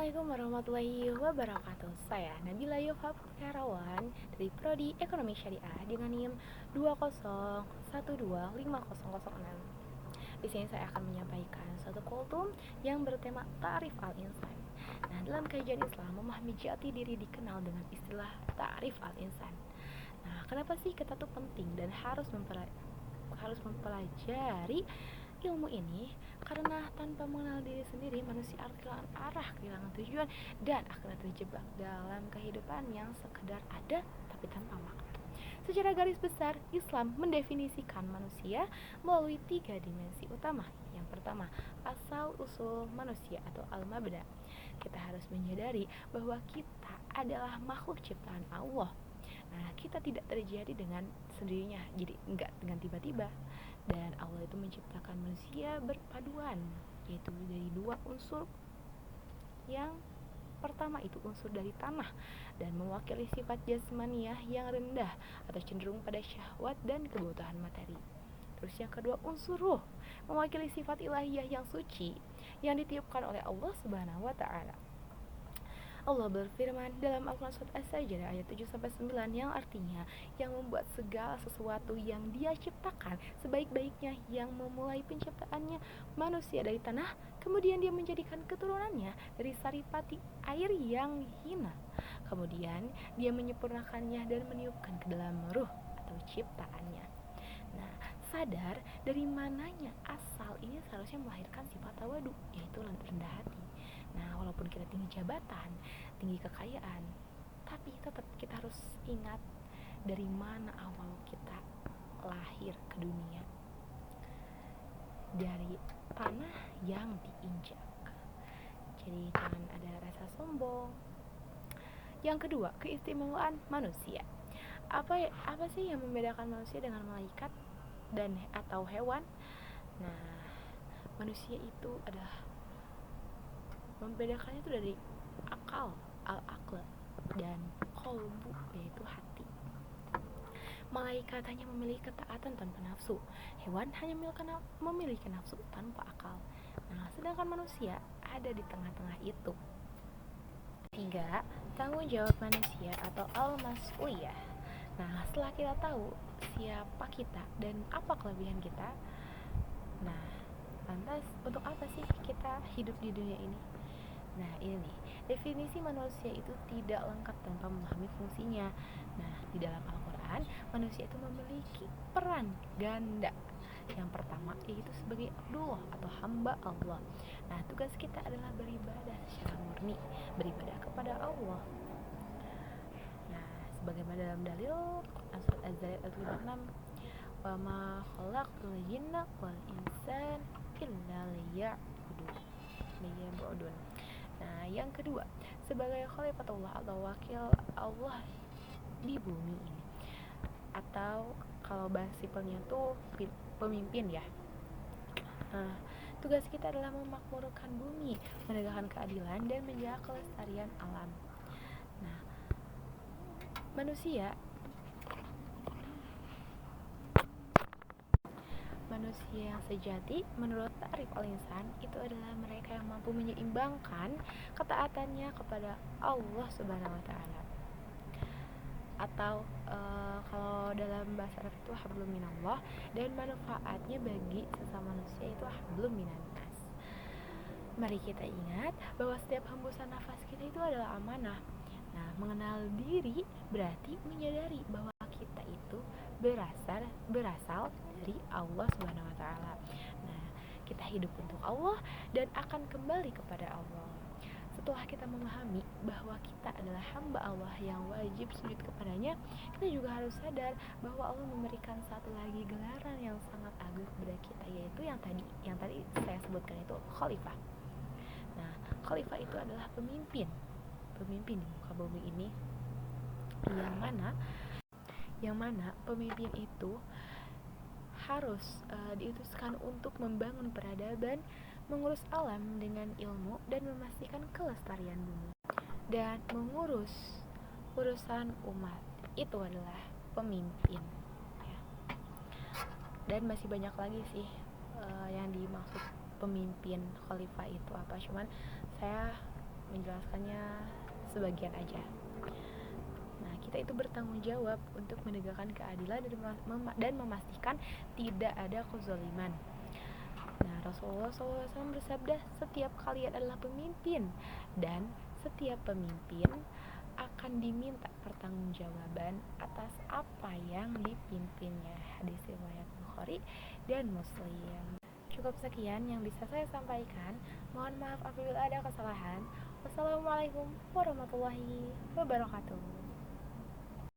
Assalamualaikum warahmatullahi wabarakatuh. Saya Nabila Yofab Karawan dari Prodi Ekonomi Syariah dengan NIM 201250006. Di sini saya akan menyampaikan suatu kultum yang bertema Ta'rif al-Insan. Nah, dalam kajian Islam, memahami jati diri dikenal dengan istilah Ta'rif al-Insan. Nah, kenapa sih kita tuh penting dan harus mempelajari ilmu ini? Karena tanpa mengenal diri sendiri, manusia akan kehilangan arah, kehilangan tujuan, dan akan terjebak dalam kehidupan yang sekedar ada tapi tanpa makna. Secara garis besar, Islam mendefinisikan manusia melalui 3 dimensi utama. Yang pertama, asal usul manusia atau al-mabda. Kita harus menyadari bahwa kita adalah makhluk ciptaan Allah. Nah, kita tidak terjadi dengan sendirinya, jadi enggak dengan tiba-tiba. Dan Allah itu menciptakan manusia berpaduan, yaitu dari 2 unsur. Yang pertama itu unsur dari tanah dan mewakili sifat jasmaniah yang rendah atau cenderung pada syahwat dan kebutuhan materi. Terus yang kedua unsur ruh, mewakili sifat ilahiyah yang suci yang ditiupkan oleh Allah Subhanahu wa taala. Allah berfirman dalam Al-Quran Surat As-Sajdah ayat 7-9 yang artinya yang membuat segala sesuatu yang Dia ciptakan sebaik-baiknya, yang memulai penciptaannya manusia dari tanah, kemudian Dia menjadikan keturunannya dari saripati air yang hina, kemudian Dia menyempurnakannya dan meniupkan ke dalam ruh atau ciptaannya. Nah, sadar dari mananya asal ini seharusnya melahirkan sifat tawadu, yaitu rendah hati. Nah, walaupun kita tinggi jabatan, tinggi kekayaan, tapi tetap kita harus ingat dari mana awal kita lahir ke dunia. Dari tanah yang diinjak. Jadi jangan ada rasa sombong. Yang kedua, keistimewaan manusia. Apa sih yang membedakan manusia dengan malaikat dan atau hewan? Nah, manusia itu adalah membedakannya itu dari akal, al-aql, dan qalbu, yaitu hati. Malaikat hanya memiliki ketaatan tanpa nafsu, hewan hanya memiliki nafsu tanpa akal. Nah, sedangkan manusia ada di tengah-tengah itu. 3. Tanggung jawab manusia atau al-mas'uliyah. Nah, setelah kita tahu siapa kita dan apa kelebihan kita, nah, lantas untuk apa sih kita hidup di dunia ini? Nah, ini nih, definisi manusia itu tidak lengkap tanpa memahami fungsinya. Nah, di dalam Al-Quran, manusia itu memiliki peran ganda. Yang pertama yaitu sebagai Abdullah atau hamba Allah. Nah, tugas kita adalah beribadah secara murni, beribadah kepada Allah. Nah, sebagaimana dalam dalil surat Az-Zariyat ayat 56, wa ma khalaqtul jinna wal insan illa liya'budun. Nah, yang kedua, sebagai khalifatullah atau wakil Allah di bumi ini, atau kalau bahasa simpelnya tuh pemimpin ya. Nah, tugas kita adalah memakmurkan bumi, menegakkan keadilan dan menjaga kelestarian alam. Nah, manusia yang sejati menurut Ta'rif al-Insan itu adalah mereka yang mampu menyeimbangkan ketaatannya kepada Allah Subhanahu wa taala. Atau kalau dalam bahasa Arab itu hablum minallah, dan manfaatnya bagi sesama manusia itu hablum minannas. Mari kita ingat bahwa setiap hembusan nafas kita itu adalah amanah. Nah, mengenal diri berarti menyadari bahwa kita itu berasal dari Allah Subhanahu wa taala. Nah, kita hidup untuk Allah dan akan kembali kepada Allah. Setelah kita memahami bahwa kita adalah hamba Allah yang wajib sujud kepadanya, kita juga harus sadar bahwa Allah memberikan satu lagi gelaran yang sangat agung kepada kita, yaitu yang tadi saya sebutkan, itu khalifah. Nah, khalifah itu adalah pemimpin di muka bumi ini, yang mana pemimpin itu harus diutuskan untuk membangun peradaban, mengurus alam dengan ilmu, dan memastikan kelestarian bumi, dan mengurus urusan umat. Itu adalah pemimpin ya. Dan masih banyak lagi sih yang dimaksud pemimpin khalifah itu apa, cuman saya menjelaskannya sebagian aja. Nah, kita itu bertanggung jawab untuk menegakkan keadilan dan memastikan tidak ada kezaliman. Nah, Rasulullah SAW bersabda, setiap kalian adalah pemimpin dan setiap pemimpin akan diminta pertanggungjawaban atas apa yang dipimpinnya. Hadis riwayat Bukhari dan Muslim. Cukup sekian yang bisa saya sampaikan. Mohon maaf apabila ada kesalahan. Wassalamualaikum warahmatullahi wabarakatuh.